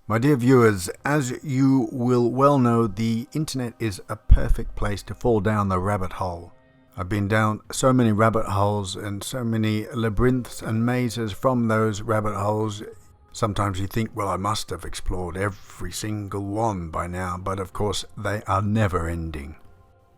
My dear viewers, as you will well know, the internet is a perfect place to fall down the rabbit hole. I've been down so many rabbit holes and so many labyrinths and mazes from those rabbit holes. Sometimes you think, well, I must have explored every single one by now, but of course they are never ending.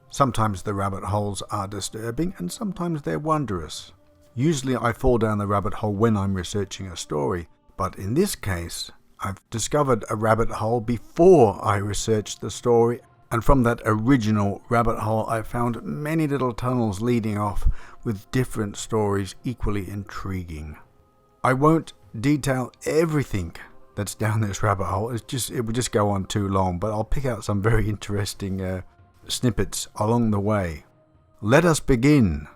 Sometimes the rabbit holes are disturbing and sometimes they're wondrous. Usually I fall down the rabbit hole when I'm researching a story, but in this case I've discovered a rabbit hole before I researched the story, and from that original rabbit hole I found many little tunnels leading off with different stories equally intriguing. I won't detail everything that's down this rabbit hole, it would just go on too long, but I'll pick out some very interesting snippets along the way. Let us begin.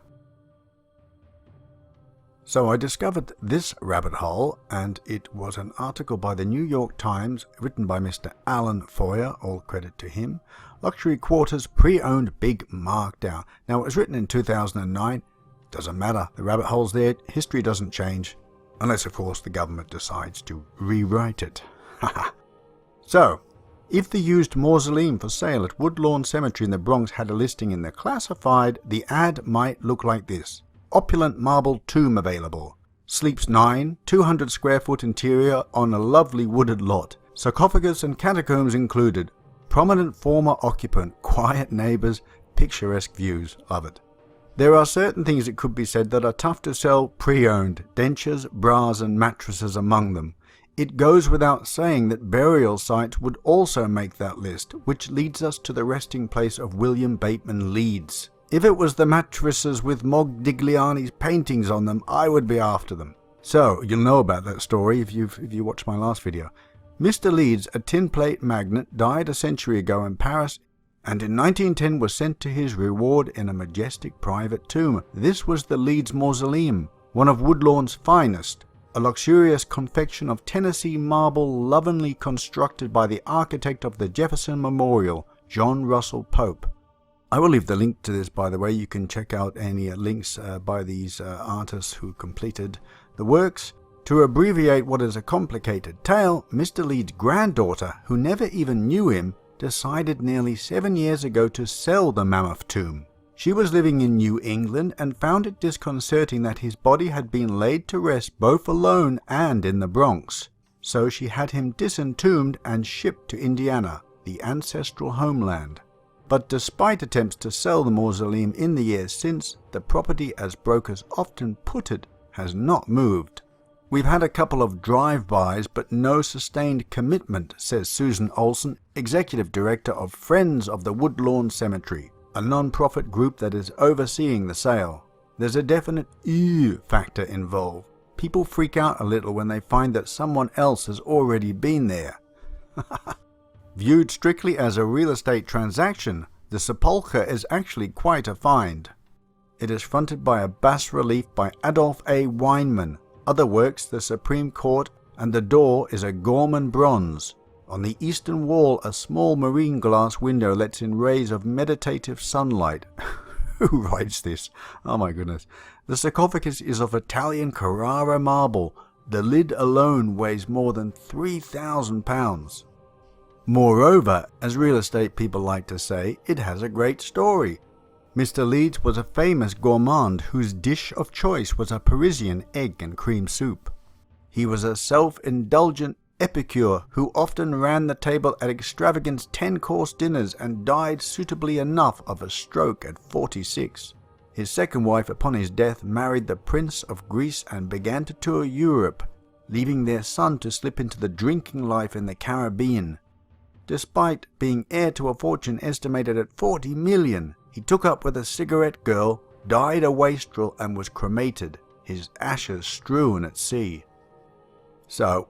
So I discovered this rabbit hole, and it was an article by the New York Times written by Mr. Alan Foyer, all credit to him. Luxury Quarters Pre-Owned Big Markdown. Now it was written in 2009. Doesn't matter, the rabbit hole's there, history doesn't change. Unless of course the government decides to rewrite it. So, if the used mausoleum for sale at Woodlands Cemetery in the Bronx had a listing in the classified, the ad might look like this. Opulent marble tomb available. Sleeps 9, 200 square foot interior on a lovely wooded lot. Sarcophagus and catacombs included. Prominent former occupant, quiet neighbours, picturesque views. Love it. There are certain things it could be said that are tough to sell pre-owned. Dentures, bras and mattresses among them. It goes without saying that burial sites would also make that list, which leads us to the resting place of William Bateman Leeds. If it was the mattresses with Modigliani's paintings on them, I would be after them. So, you'll know about that story if you watched my last video. Mr. Leeds, a tin plate magnate, died a century ago in Paris, and in 1910 was sent to his reward in a majestic private tomb. This was the Leeds Mausoleum, one of Woodlawn's finest, a luxurious confection of Tennessee marble lovingly constructed by the architect of the Jefferson Memorial, John Russell Pope. I will leave the link to this, by the way. You can check out any links by these artists who completed the works. To abbreviate what is a complicated tale, Mr. Leeds' granddaughter, who never even knew him, decided nearly 7 years ago to sell the mammoth tomb. She was living in New England and found it disconcerting that his body had been laid to rest both alone and in the Bronx. So she had him disentombed and shipped to Indiana, the ancestral homeland. But despite attempts to sell the mausoleum in the years since, the property, as brokers often put it, has not moved. We've had a couple of drive-bys, but no sustained commitment, says Susan Olson, Executive Director of Friends of the Woodlands Cemetery, a non-profit group that is overseeing the sale. There's a definite ew factor involved. People freak out a little when they find that someone else has already been there. Viewed strictly as a real estate transaction, the sepulchre is actually quite a find. It is fronted by a bas-relief by Adolph A. Weinman. Other works, the Supreme Court, and the door is a Gorman bronze. On the eastern wall, a small marine glass window lets in rays of meditative sunlight. Who writes this? Oh my goodness. The sarcophagus is of Italian Carrara marble. The lid alone weighs more than 3,000 pounds. Moreover, as real estate people like to say, it has a great story. Mr. Leeds was a famous gourmand whose dish of choice was a Parisian egg and cream soup. He was a self-indulgent epicure who often ran the table at extravagant 10-course dinners and died suitably enough of a stroke at 46. His second wife upon his death married the Prince of Greece and began to tour Europe, leaving their son to slip into the drinking life in the Caribbean. Despite being heir to a fortune estimated at 40 million, he took up with a cigarette girl, died a wastrel and was cremated, his ashes strewn at sea. So,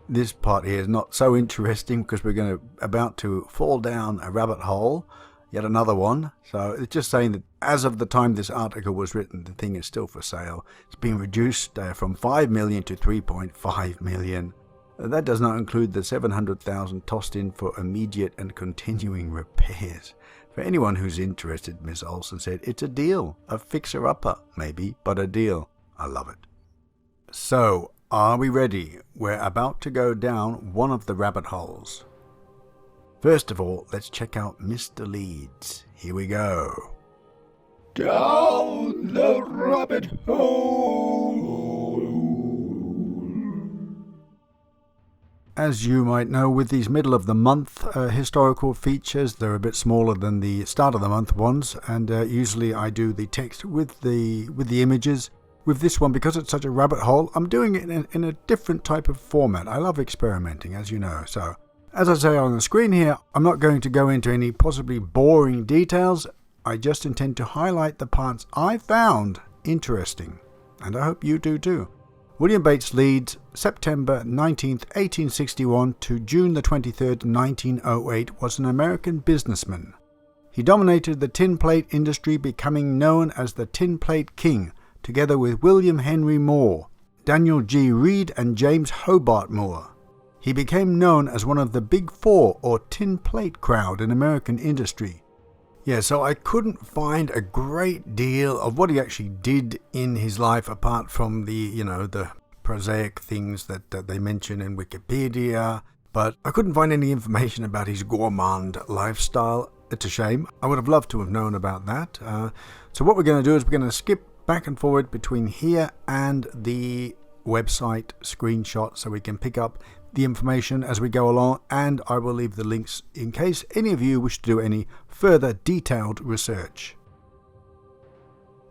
this part here is not so interesting because we're about to fall down a rabbit hole, yet another one. So it's just saying that as of the time this article was written, the thing is still for sale. It's been reduced from 5 million to 3.5 million. That does not include the 700,000 tossed in for immediate and continuing repairs. For anyone who's interested, Miss Olson said, it's a deal. A fixer-upper, maybe, but a deal. I love it. So, Are we ready? We're about to go down one of the rabbit holes. First of all, let's check out Mr. Leeds. Here we go. Down the rabbit hole. As you might know, with these middle of the month historical features, they're a bit smaller than the start of the month ones, and usually I do the text with the images. With this one, because it's such a rabbit hole, I'm doing it in a different type of format. I love experimenting, as you know. So, as I say on the screen here, I'm not going to go into any possibly boring details. I just intend to highlight the parts I found interesting, and I hope you do too. William Bates Leeds, September 19th, 1861 to June the 23rd, 1908, was an American businessman. He dominated the tin plate industry, becoming known as the Tin Plate King, together with William Henry Moore, Daniel G. Reed and James Hobart Moore. He became known as one of the Big Four or tin plate crowd in American industry. Yeah, so I couldn't find a great deal of what he actually did in his life apart from the prosaic things that they mention in Wikipedia, but I couldn't find any information about his gourmand lifestyle. It's a shame. I would have loved to have known about that. So what we're going to do is we're going to skip back and forward between here and the website screenshot so we can pick up the information as we go along, and I will leave the links in case any of you wish to do any further detailed research.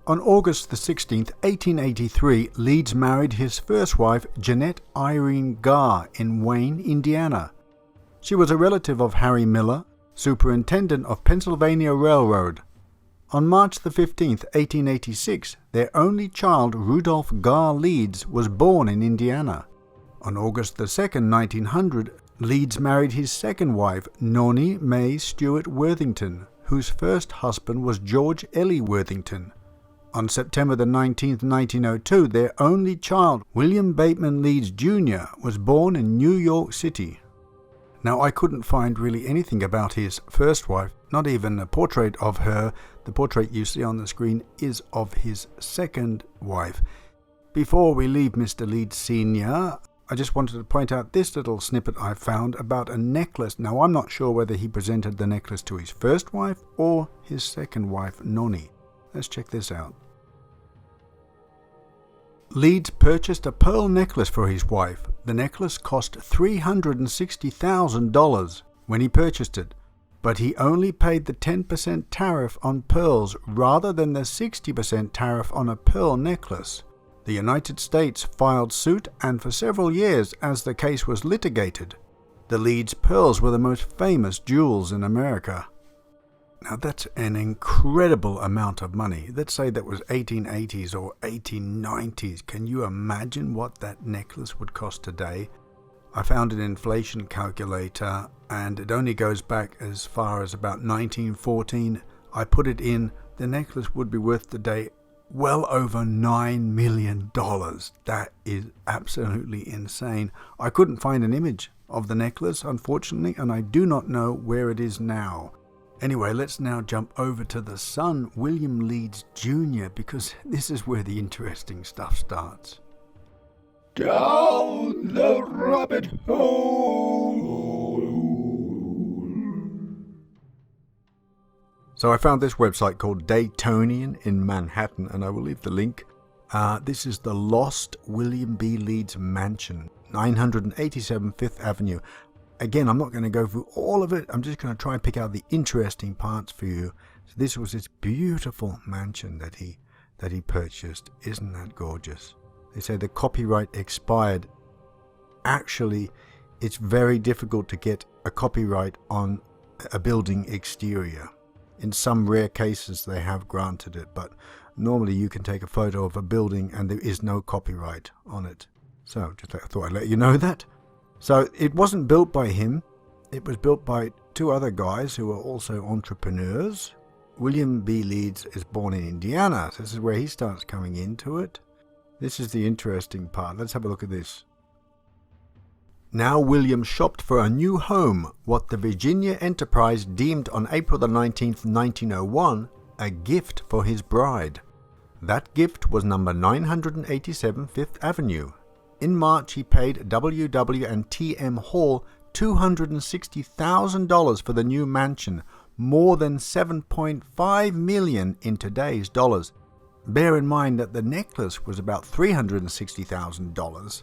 On August the 16th, 1883, Leeds married his first wife, Jeanette Irene Garr, in Wayne, Indiana. She was a relative of Harry Miller, superintendent of Pennsylvania Railroad. On March the 15th, 1886, their only child, Rudolph Garr Leeds, was born in Indiana. On August the 2nd, 1900, Leeds married his second wife, Nonnie May Stewart Worthington, whose first husband was George Ellie Worthington. On September the 19th, 1902, their only child, William Bateman Leeds Jr., was born in New York City. Now, I couldn't find really anything about his first wife, not even a portrait of her. The portrait you see on the screen is of his second wife. Before we leave Mr. Leeds Sr., I just wanted to point out this little snippet I found about a necklace. Now, I'm not sure whether he presented the necklace to his first wife or his second wife, Nonnie. Let's check this out. Leeds purchased a pearl necklace for his wife. The necklace cost $360,000 when he purchased it, but he only paid the 10% tariff on pearls rather than the 60% tariff on a pearl necklace. The United States filed suit, and for several years, as the case was litigated, the Leeds pearls were the most famous jewels in America. Now that's an incredible amount of money. Let's say that was 1880s or 1890s. Can you imagine what that necklace would cost today? I found an inflation calculator and it only goes back as far as about 1914. I put it in, the necklace would be worth today well over $9 million. That is absolutely insane. I couldn't find an image of the necklace, unfortunately, and I do not know where it is now. Anyway, let's now jump over to the son, William Leeds Jr., because this is where the interesting stuff starts. Down the rabbit hole. So I found this website called Daytonian in Manhattan, and I will leave the link. This is the Lost William B. Leeds Mansion, 987 Fifth Avenue. Again, I'm not going to go through all of it. I'm just going to try and pick out the interesting parts for you. So this was his beautiful mansion that he purchased. Isn't that gorgeous? They say the copyright expired. Actually, it's very difficult to get a copyright on a building exterior. In some rare cases, they have granted it, but normally you can take a photo of a building and there is no copyright on it. So just I thought I'd let you know that. So it wasn't built by him. It was built by two other guys who are also entrepreneurs. William B. Leeds is born in Indiana. So this is where he starts coming into it. This is the interesting part. Let's have a look at this. Now William shopped for a new home, what the Virginia Enterprise deemed on April the 19th, 1901, a gift for his bride. That gift was number 987 Fifth Avenue. In March, he paid W.W. and T.M. Hall $260,000 for the new mansion, more than $7.5 million in today's dollars. Bear in mind that the necklace was about $360,000,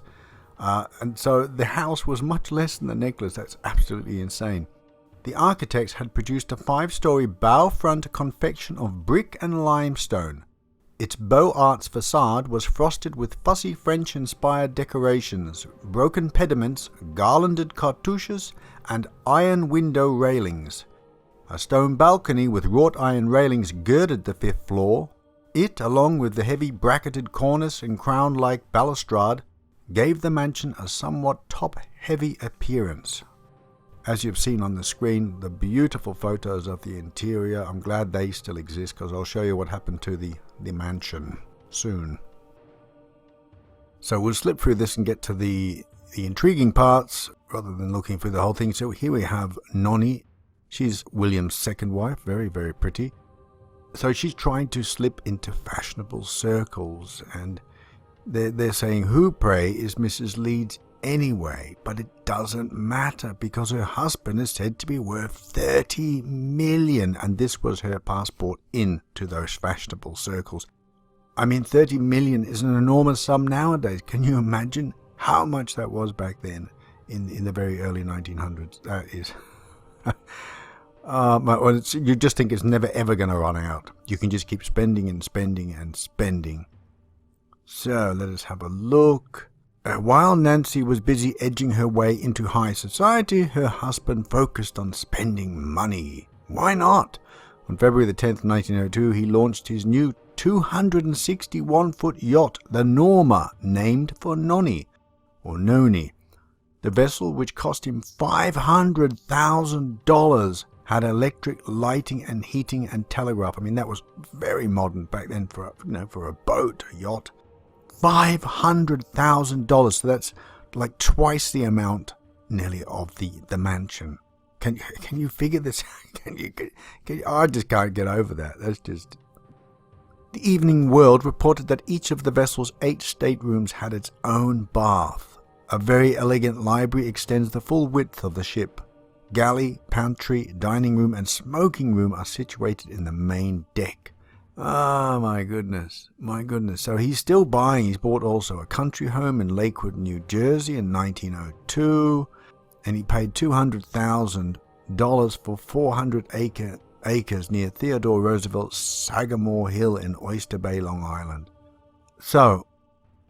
and so the house was much less than the necklace. That's absolutely insane. The architects had produced a 5-story bow front confection of brick and limestone. Its Beau Arts facade was frosted with fussy French-inspired decorations, broken pediments, garlanded cartouches, and iron window railings. A stone balcony with wrought iron railings girded the 5th floor. It, along with the heavy bracketed cornice and crown-like balustrade, gave the mansion a somewhat top-heavy appearance. As you've seen on the screen, the beautiful photos of the interior, I'm glad they still exist because I'll show you what happened to the mansion soon. So we'll slip through this and get to the intriguing parts rather than looking through the whole thing. So here we have Nonnie. She's William's second wife, very, very pretty. So she's trying to slip into fashionable circles, and they're saying, who, pray, is Mrs. Leeds anyway? But it doesn't matter because her husband is said to be worth $30 million, and this was her passport into those fashionable circles. I mean, $30 million is an enormous sum nowadays. Can you imagine how much that was back then in the very early 1900s? That is... you just think it's never ever going to run out. You can just keep spending and spending and spending. So let us have a look. While Nancy was busy edging her way into high society, her husband focused on spending money. Why not? On February the 10th, 1902, he launched his new 261-foot yacht, the Norma, named for Nonnie, or Noni. The vessel, which cost him $500,000, had electric lighting and heating and telegraph. I mean, that was very modern back then for a boat, a yacht. $500,000. So that's like twice the amount, nearly, of the mansion. Can you figure this? I just can't get over that. That's just. The Evening World reported that each of the vessel's 8 staterooms had its own bath. A very elegant library extends the full width of the ship. Galley, pantry, dining room and smoking room are situated in the main deck. Ah, my goodness. So he's still buying. He's bought also a country home in Lakewood, New Jersey in 1902. And he paid $200,000 for 400 acres near Theodore Roosevelt's Sagamore Hill in Oyster Bay, Long Island. So,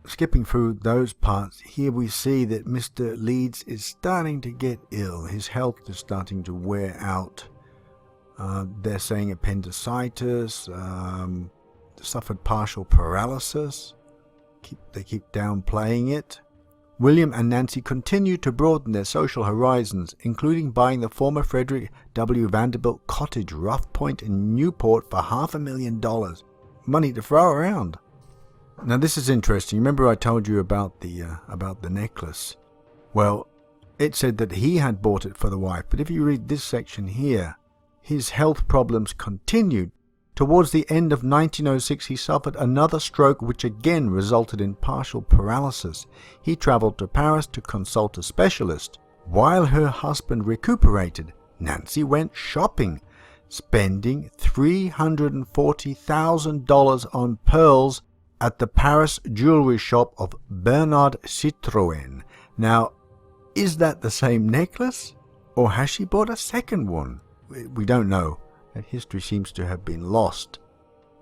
skipping through those parts, here we see that Mr. Leeds is starting to get ill. His health is starting to wear out. They're saying appendicitis, suffered partial paralysis. They keep downplaying it. William and Nancy continue to broaden their social horizons, including buying the former Frederick W. Vanderbilt cottage Rough Point in Newport for $500,000. Money to throw around. Now this is interesting. Remember I told you about the necklace? Well, it said that he had bought it for the wife, but if you read this section here, his health problems continued. Towards the end of 1906, he suffered another stroke which again resulted in partial paralysis. He traveled to Paris to consult a specialist. While her husband recuperated, Nancy went shopping, spending $340,000 on pearls at the Paris jewelry shop of Bernard Citroën. Now, is that the same necklace? Or has she bought a second one? We don't know. That history seems to have been lost.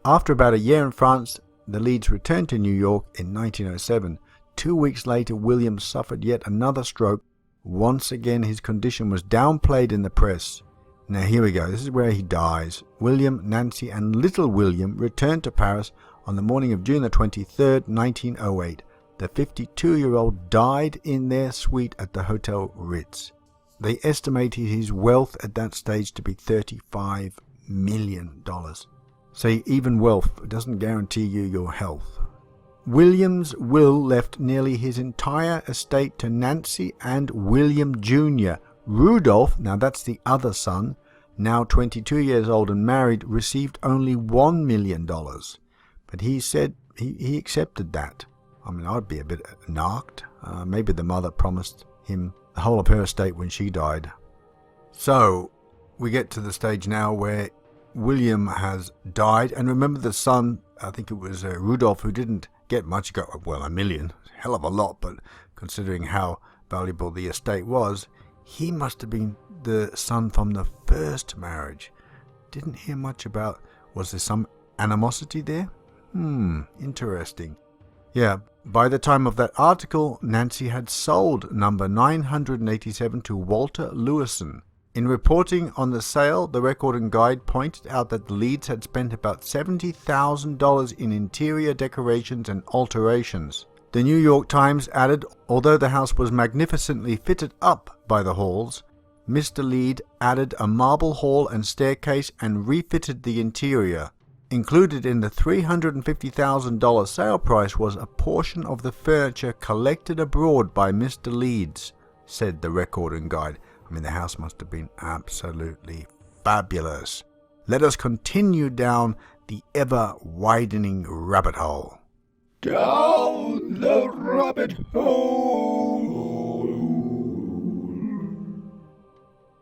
After about a year in France, the Leeds returned to New York in 1907. 2 weeks later, William suffered yet another stroke. Once again, his condition was downplayed in the press. Now here we go. This is where he dies. William, Nancy, and little William returned to Paris on the morning of June the 23rd, 1908. The 52-year-old died in their suite at the Hotel Ritz. They estimated his wealth at that stage to be $35 million. So even wealth doesn't guarantee you your health. William's will left nearly his entire estate to Nancy and William Jr. Rudolph, now that's the other son, now 22 years old and married, received only $1 million. But he said he accepted that. I mean, I'd be a bit narked. Maybe the mother promised him the whole of her estate when she died. So, we get to the stage now where William has died, and remember the son, I think it was Rudolph, who didn't get much, got, well, $1 million, hell of a lot, but considering how valuable the estate was, he must have been the son from the first marriage. Didn't hear much about, was there some animosity there? Interesting. Yeah, by the time of that article, Nancy had sold number 987 to Walter Lewison. In reporting on the sale, the Record and Guide pointed out that the Leeds had spent about $70,000 in interior decorations and alterations. The New York Times added, although the house was magnificently fitted up by the Halls, Mr. Leeds added a marble hall and staircase and refitted the interior. Included in the $350,000 sale price was a portion of the furniture collected abroad by Mr. Leeds, said the Record and Guide. I mean, the house must have been absolutely fabulous. Let us continue down the ever-widening rabbit hole. Down the rabbit hole.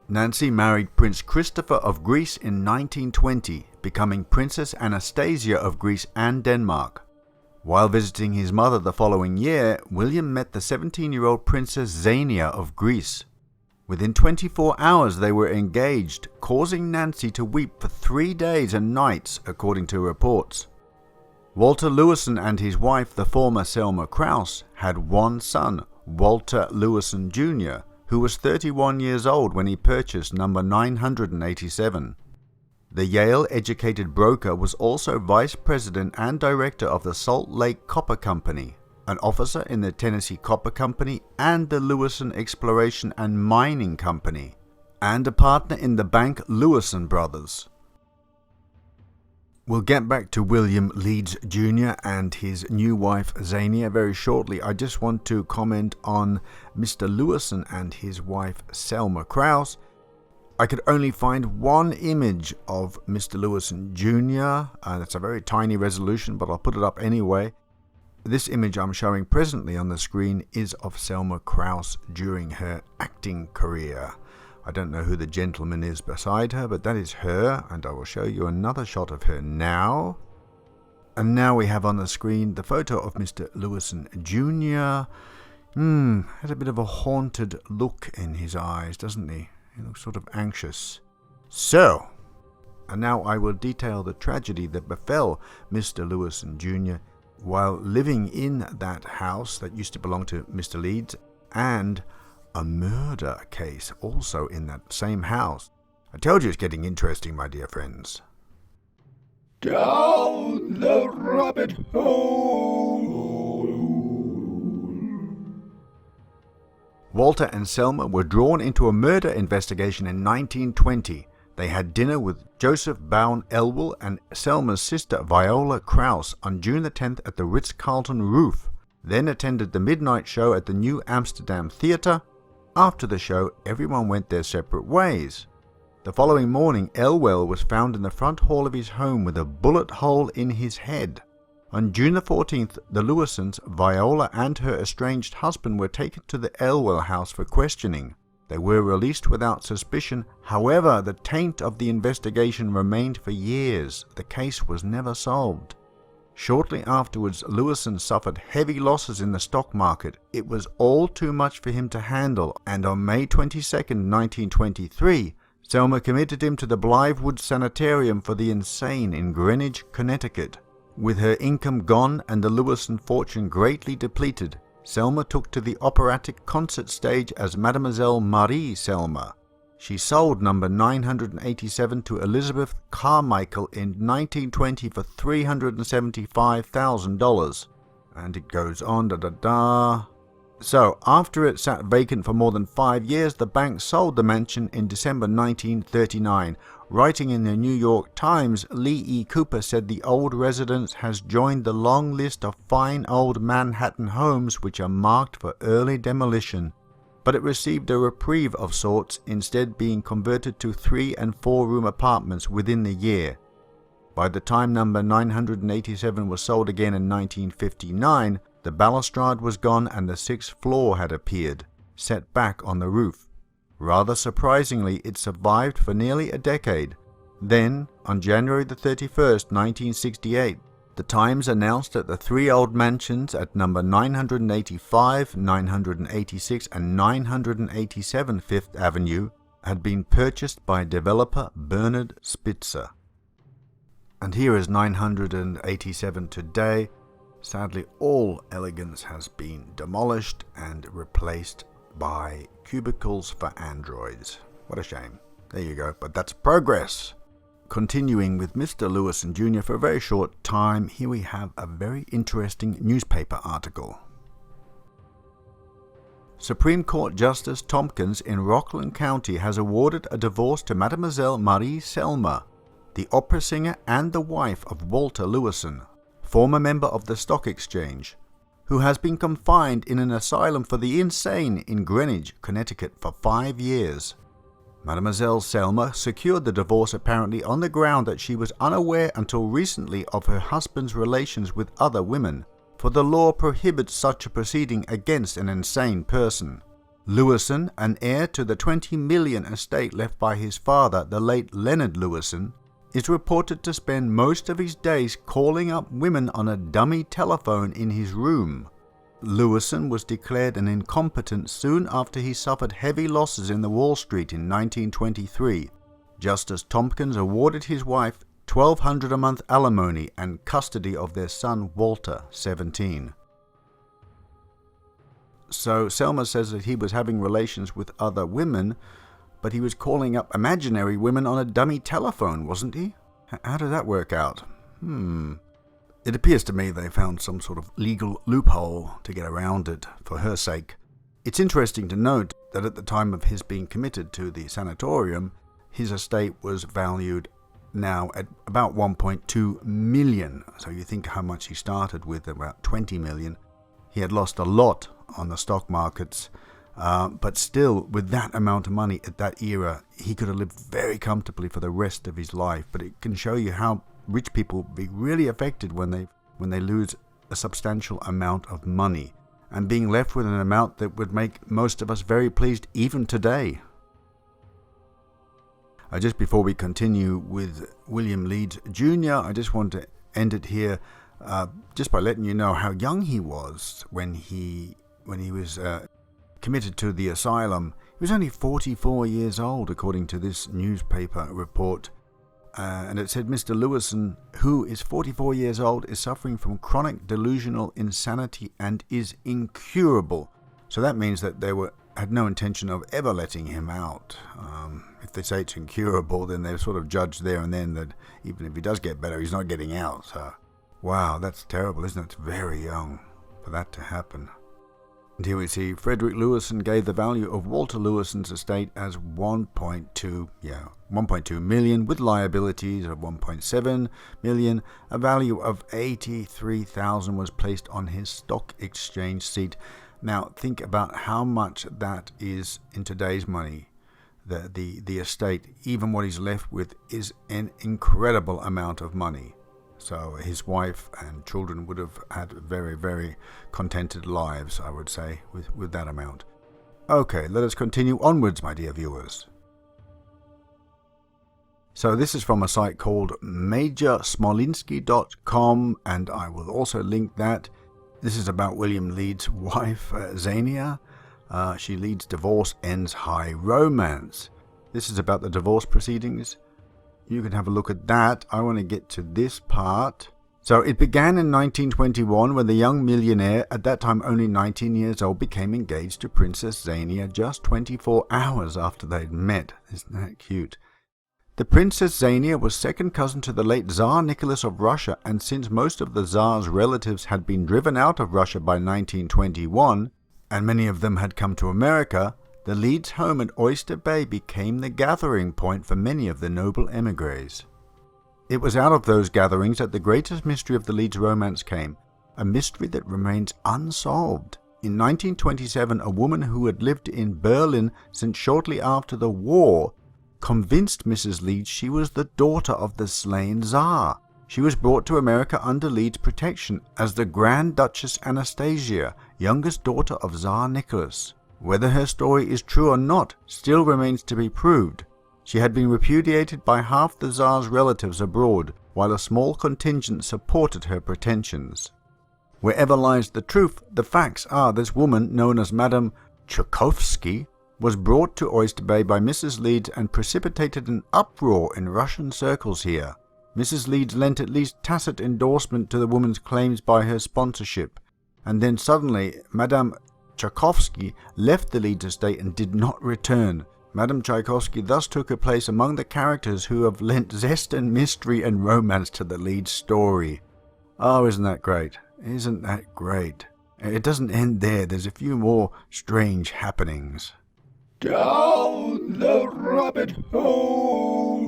Nancy married Prince Christopher of Greece in 1920, becoming Princess Anastasia of Greece and Denmark. While visiting his mother the following year, William met the 17-year-old Princess Xenia of Greece. Within 24 hours they were engaged, causing Nancy to weep for 3 days and nights, according to reports. Walter Lewison and his wife, the former Selma Krause, had one son, Walter Lewison Jr., who was 31 years old when he purchased number 987. The Yale-educated broker was also vice president and director of the Salt Lake Copper Company, an officer in the Tennessee Copper Company and the Lewison Exploration and Mining Company, and a partner in the bank Lewison Brothers. We'll get back to William Leeds Jr. and his new wife Xenia very shortly. I just want to comment on Mr. Lewison and his wife Selma Krause. I could only find one image of Mr. Lewison Jr. It's a very tiny resolution, but I'll put it up anyway. This image I'm showing presently on the screen is of Selma Krause during her acting career. I don't know who the gentleman is beside her, but that is her, and I will show you another shot of her now. And now we have on the screen the photo of Mr. Lewison Jr. Has a bit of a haunted look in his eyes, doesn't he? He looks sort of anxious. So, and now I will detail the tragedy that befell Mr. Lewison Jr. while living in that house that used to belong to Mr. Leeds, and a murder case also in that same house. I told you it's getting interesting, my dear friends. Down the rabbit hole. Walter and Selma were drawn into a murder investigation in 1920. They had dinner with Joseph Bowen Elwell and Selma's sister Viola Krause on June the 10th at the Ritz-Carlton Roof, then attended the midnight show at the New Amsterdam Theatre. After the show, everyone went their separate ways. The following morning, Elwell was found in the front hall of his home with a bullet hole in his head. On June the 14th, the Lewisons, Viola and her estranged husband were taken to the Elwell house for questioning. They were released without suspicion. However, the taint of the investigation remained for years. The case was never solved. Shortly afterwards, Lewison suffered heavy losses in the stock market. It was all too much for him to handle, and on May 22, 1923, Selma committed him to the Blythewood Sanitarium for the Insane in Greenwich, Connecticut. With her income gone and the Lewison fortune greatly depleted, Selma took to the operatic concert stage as Mademoiselle Marie Selma. She sold number 987 to Elizabeth Carmichael in 1920 for $375,000. And it goes on, So, after it sat vacant for more than 5 years, the bank sold the mansion in December 1939. Writing in the New York Times, Lee E. Cooper said the old residence has joined the long list of fine old Manhattan homes which are marked for early demolition. But it received a reprieve of sorts, instead being converted to 3- and 4-room apartments within the year. By the time number 987 was sold again in 1959, The balustrade was gone and the 6th floor had appeared, set back on the roof. Rather surprisingly, it survived for nearly a decade. Then, on January the 31st, 1968, the Times announced that the 3 old mansions at number 985, 986 and 987 Fifth Avenue had been purchased by developer Bernard Spitzer. And here is 987 today. Sadly, all elegance has been demolished and replaced by cubicles for androids. What a shame. There you go, but that's progress. Continuing with Mr. Lewison Jr. for a very short time, here we have a very interesting newspaper article. Supreme Court Justice Tompkins in Rockland County has awarded a divorce to Mademoiselle Marie Selmer, the opera singer and the wife of Walter Lewison, former member of the Stock Exchange, who has been confined in an asylum for the insane in Greenwich, Connecticut for 5 years. Mademoiselle Selmer secured the divorce apparently on the ground that she was unaware until recently of her husband's relations with other women, for the law prohibits such a proceeding against an insane person. Lewison, an heir to the $20 million estate left by his father, the late Leonard Lewison, is reported to spend most of his days calling up women on a dummy telephone in his room. Lewison was declared an incompetent soon after he suffered heavy losses in the Wall Street in 1923. Justice Tompkins awarded his wife $1,200 a month alimony and custody of their son Walter, 17. So Selmer says that he was having relations with other women, but he was calling up imaginary women on a dummy telephone, wasn't he? How did that work out? It appears to me they found some sort of legal loophole to get around it for her sake. It's interesting to note that at the time of his being committed to the sanatorium, his estate was valued now at about 1.2 million. So you think how much he started with, about 20 million. He had lost a lot on the stock markets, but still, with that amount of money at that era, he could have lived very comfortably for the rest of his life. But it can show you how rich people be really affected when they lose a substantial amount of money, and being left with an amount that would make most of us very pleased even today. Just before we continue with William Leeds Jr., I just want to end it here just by letting you know how young he was when he was committed to the asylum. He was only 44 years old, according to this newspaper report. And it said Mr. Lewison, who is 44 years old, is suffering from chronic delusional insanity and is incurable. So that means that they had no intention of ever letting him out. If they say it's incurable, then they're sort of judged there and then that even if he does get better, he's not getting out. So, wow, that's terrible, isn't it? It's very young for that to happen. And here we see Frederick Lewison gave the value of Walter Lewison's estate as 1.2 million, with liabilities of 1.7 million. A value of 83,000 was placed on his stock exchange seat. Now think about how much that is in today's money. The estate, even what he's left with, is an incredible amount of money. So his wife and children would have had very, very contented lives, I would say, with that amount. Okay, let us continue onwards, my dear viewers. So this is from a site called majorsmolinski.com, and I will also link that. This is about William Leeds' wife, Xenia. She leads divorce, ends high romance. This is about the divorce proceedings. You can have a look at that. I want to get to this part. So it began in 1921 when the young millionaire, at that time only 19 years old, became engaged to Princess Xenia just 24 hours after they'd met. Isn't that cute? The Princess Xenia was second cousin to the late Tsar Nicholas of Russia, and since most of the Tsar's relatives had been driven out of Russia by 1921, and many of them had come to America, the Leeds home at Oyster Bay became the gathering point for many of the noble emigres. It was out of those gatherings that the greatest mystery of the Leeds romance came, a mystery that remains unsolved. In 1927, a woman who had lived in Berlin since shortly after the war convinced Mrs. Leeds she was the daughter of the slain Tsar, She was brought to America under Leeds' protection as the Grand Duchess Anastasia, youngest daughter of Tsar Nicholas. Whether her story is true or not still remains to be proved. She had been repudiated by half the Tsar's relatives abroad, while a small contingent supported her pretensions. Wherever lies the truth, the facts are this woman, known as Madame Tchaikovsky, was brought to Oyster Bay by Mrs. Leeds and precipitated an uproar in Russian circles here. Mrs. Leeds lent at least tacit endorsement to the woman's claims by her sponsorship, and then suddenly Madame Tchaikovsky left the Leeds estate and did not return. Madame Tchaikovsky thus took her place among the characters who have lent zest and mystery and romance to the Leeds story. Oh, isn't that great? Isn't that great? It doesn't end there. There's a few more strange happenings. Down the rabbit hole.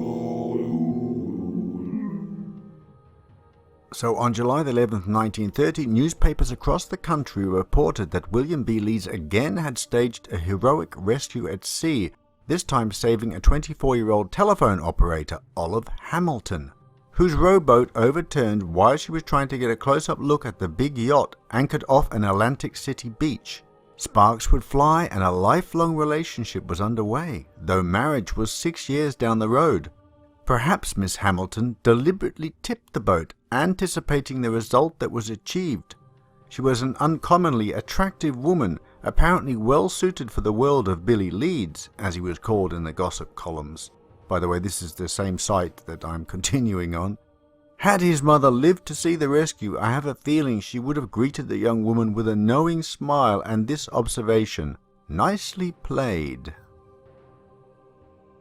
So on July 11, 1930, newspapers across the country reported that William B. Leeds again had staged a heroic rescue at sea, this time saving a 24-year-old telephone operator, Olive Hamilton, whose rowboat overturned while she was trying to get a close-up look at the big yacht anchored off an Atlantic City beach. Sparks would fly and a lifelong relationship was underway, though marriage was 6 years down the road. Perhaps Miss Hamilton deliberately tipped the boat, anticipating the result that was achieved. She was an uncommonly attractive woman, apparently well suited for the world of Billy Leeds, as he was called in the gossip columns. By the way, this is the same site that I'm continuing on. Had his mother lived to see the rescue, I have a feeling she would have greeted the young woman with a knowing smile and this observation: "Nicely played."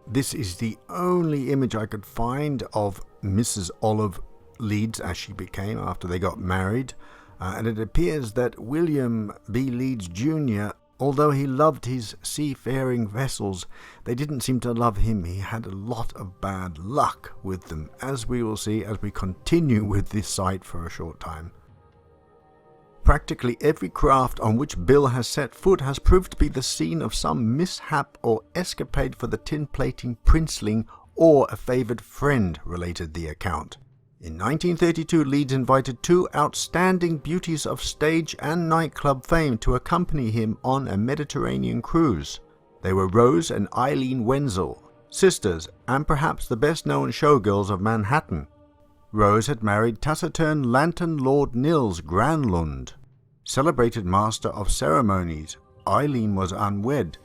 This is the only image I could find of Mrs. Olive Leeds as she became after they got married, and it appears that William B. Leeds Jr., although he loved his seafaring vessels, they didn't seem to love him. He had a lot of bad luck with them, as we will see as we continue with this site for a short time. Practically every craft on which Bill has set foot has proved to be the scene of some mishap or escapade for the tin-plating princeling or a favoured friend, related the account. In 1932, Leeds invited two outstanding beauties of stage and nightclub fame to accompany him on a Mediterranean cruise. They were Rose and Eileen Wenzel, sisters and perhaps the best-known showgirls of Manhattan. Rose had married taciturn Lantern Lord Nils Granlund, celebrated master of ceremonies. Eileen was unwed,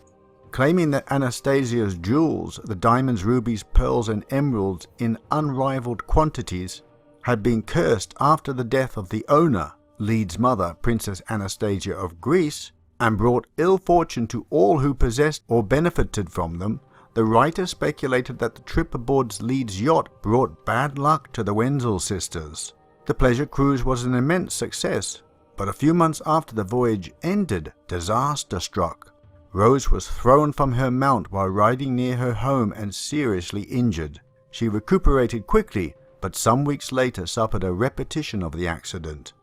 claiming that Anastasia's jewels, the diamonds, rubies, pearls and emeralds in unrivaled quantities, had been cursed after the death of the owner, Leeds' mother, Princess Anastasia of Greece, and brought ill fortune to all who possessed or benefited from them. The writer speculated that the trip aboard Leeds' yacht brought bad luck to the Wenzel sisters. The pleasure cruise was an immense success, but a few months after the voyage ended, disaster struck. Rose was thrown from her mount while riding near her home and seriously injured. She recuperated quickly, but some weeks later suffered a repetition of the accident.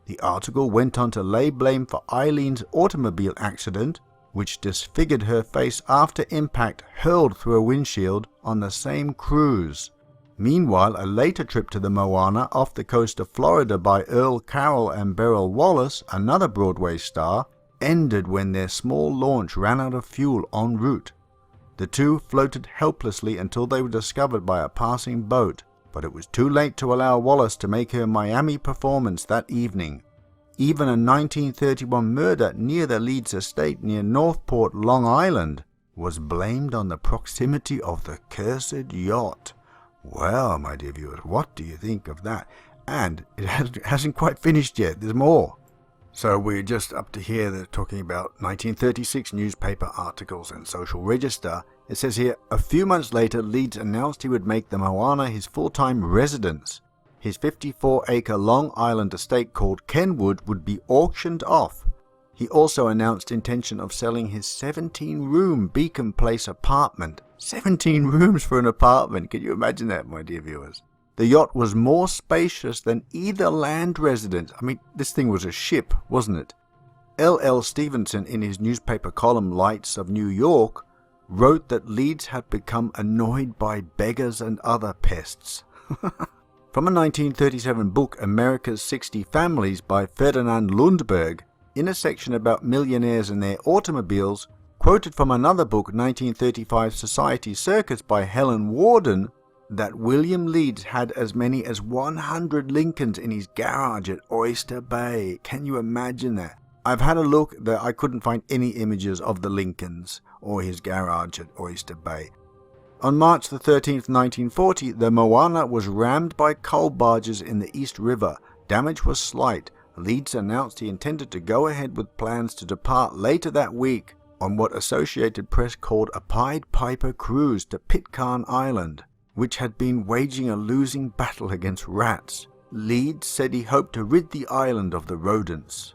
The article went on to lay blame for Eileen's automobile accident, which disfigured her face after impact hurled through a windshield on the same cruise. Meanwhile, a later trip to the Moana off the coast of Florida by Earl Carroll and Beryl Wallace, another Broadway star, ended when their small launch ran out of fuel en route. The two floated helplessly until they were discovered by a passing boat, but it was too late to allow Wallace to make her Miami performance that evening. Even a 1931 murder near the Leeds estate near Northport, Long Island, was blamed on the proximity of the cursed yacht. Well, my dear viewers, what do you think of that? And it hasn't quite finished yet, there's more. So we're just up to here, they're talking about 1936 newspaper articles and social register. It says here, a few months later, Leeds announced he would make the Moana his full-time residence. His 54-acre Long Island estate called Kenwood would be auctioned off. He also announced intention of selling his 17-room Beacon Place apartment. 17 rooms for an apartment, can you imagine that, my dear viewers? The yacht was more spacious than either land residence. I mean, this thing was a ship, wasn't it? L.L. Stevenson, in his newspaper column Lights of New York, wrote that Leeds had become annoyed by beggars and other pests. From a 1937 book, America's 60 Families by Ferdinand Lundberg, in a section about millionaires and their automobiles, quoted from another book, 1935 Society Circuits by Helen Warden, that William Leeds had as many as 100 Lincolns in his garage at Oyster Bay. Can you imagine that? I've had a look that I couldn't find any images of the Lincolns or his garage at Oyster Bay. On March the 13th, 1940, the Moana was rammed by coal barges in the East River. Damage was slight. Leeds announced he intended to go ahead with plans to depart later that week on what Associated Press called a Pied Piper cruise to Pitcairn Island, which had been waging a losing battle against rats. Leeds said he hoped to rid the island of the rodents.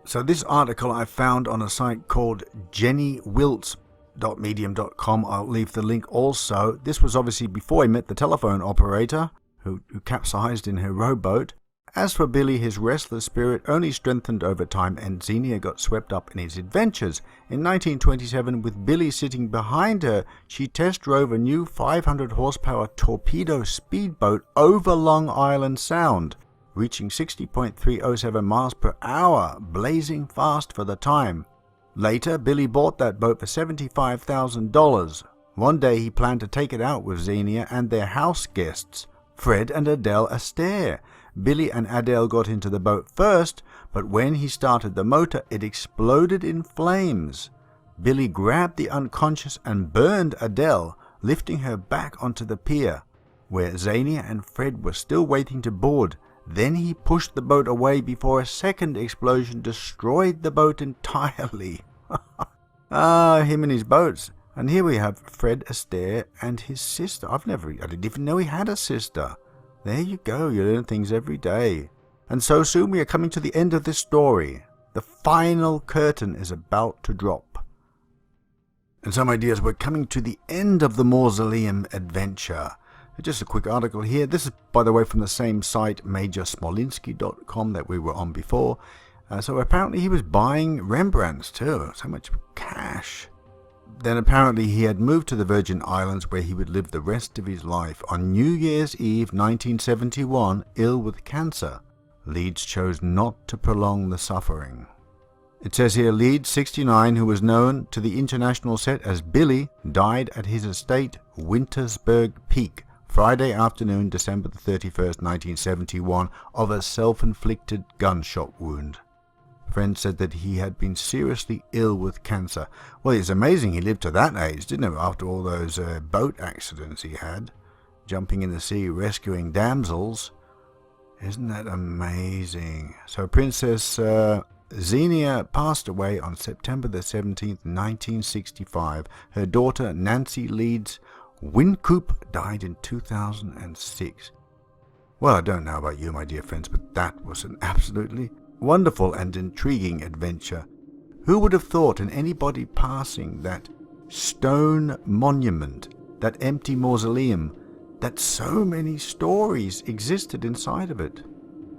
So this article I found on a site called jennywilts.medium.com. I'll leave the link also. This was obviously before he met the telephone operator who capsized in her rowboat. As for Billy, his restless spirit only strengthened over time, and Xenia got swept up in his adventures. In 1927, with Billy sitting behind her, she test drove a new 500 horsepower torpedo speedboat over Long Island Sound, reaching 60.307 miles per hour, blazing fast for the time. Later, Billy bought that boat for $75,000. One day he planned to take it out with Xenia and their house guests, Fred and Adele Astaire. Billy and Adele got into the boat first, but when he started the motor, it exploded in flames. Billy grabbed the unconscious and burned Adele, lifting her back onto the pier, where Xenia and Fred were still waiting to board. Then he pushed the boat away before a second explosion destroyed the boat entirely. Him and his boats. And here we have Fred Astaire and his sister. I didn't even know he had a sister. There you go, you learn things every day. And so soon we are coming to the end of this story. The final curtain is about to drop. And so, my dears, we're coming to the end of the Mausoleum adventure. Just a quick article here. This is, by the way, from the same site, majorsmolinski.com, that we were on before. So apparently he was buying Rembrandts too. So much cash. Then apparently he had moved to the Virgin Islands, where he would live the rest of his life. On New Year's Eve 1971, ill with cancer, Leeds chose not to prolong the suffering. It says here, Leeds, 69, who was known to the international set as Billy, died at his estate, Wintersburg Peak, Friday afternoon, December the 31st, 1971, of a self-inflicted gunshot wound. Friends said that he had been seriously ill with cancer. Well, it's amazing he lived to that age, didn't it, after all those boat accidents he had, jumping in the sea, rescuing damsels. Isn't that amazing? So Princess Xenia passed away on September the 17th, 1965. Her daughter, Nancy Leeds Wincoop, died in 2006. Well, I don't know about you, my dear friends, but that was an absolutely wonderful and intriguing adventure. Who would have thought in anybody passing that stone monument, that empty mausoleum, that so many stories existed inside of it?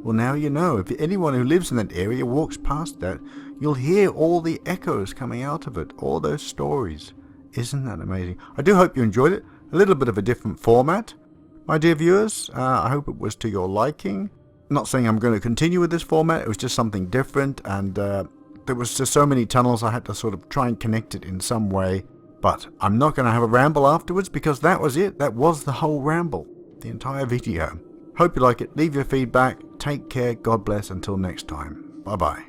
Well, now you know. If anyone who lives in that area walks past that, you'll hear all the echoes coming out of it, all those stories. Isn't that amazing? I do hope you enjoyed it. A little bit of a different format, my dear viewers. I hope it was to your liking. Not saying I'm going to continue with this format. It was just something different, and there was just so many tunnels I had to sort of try and connect it in some way. But I'm not going to have a ramble afterwards, because that was it. That was the whole ramble, the entire video. Hope you like it. Leave your feedback. Take care. God bless. Until next time. Bye-bye.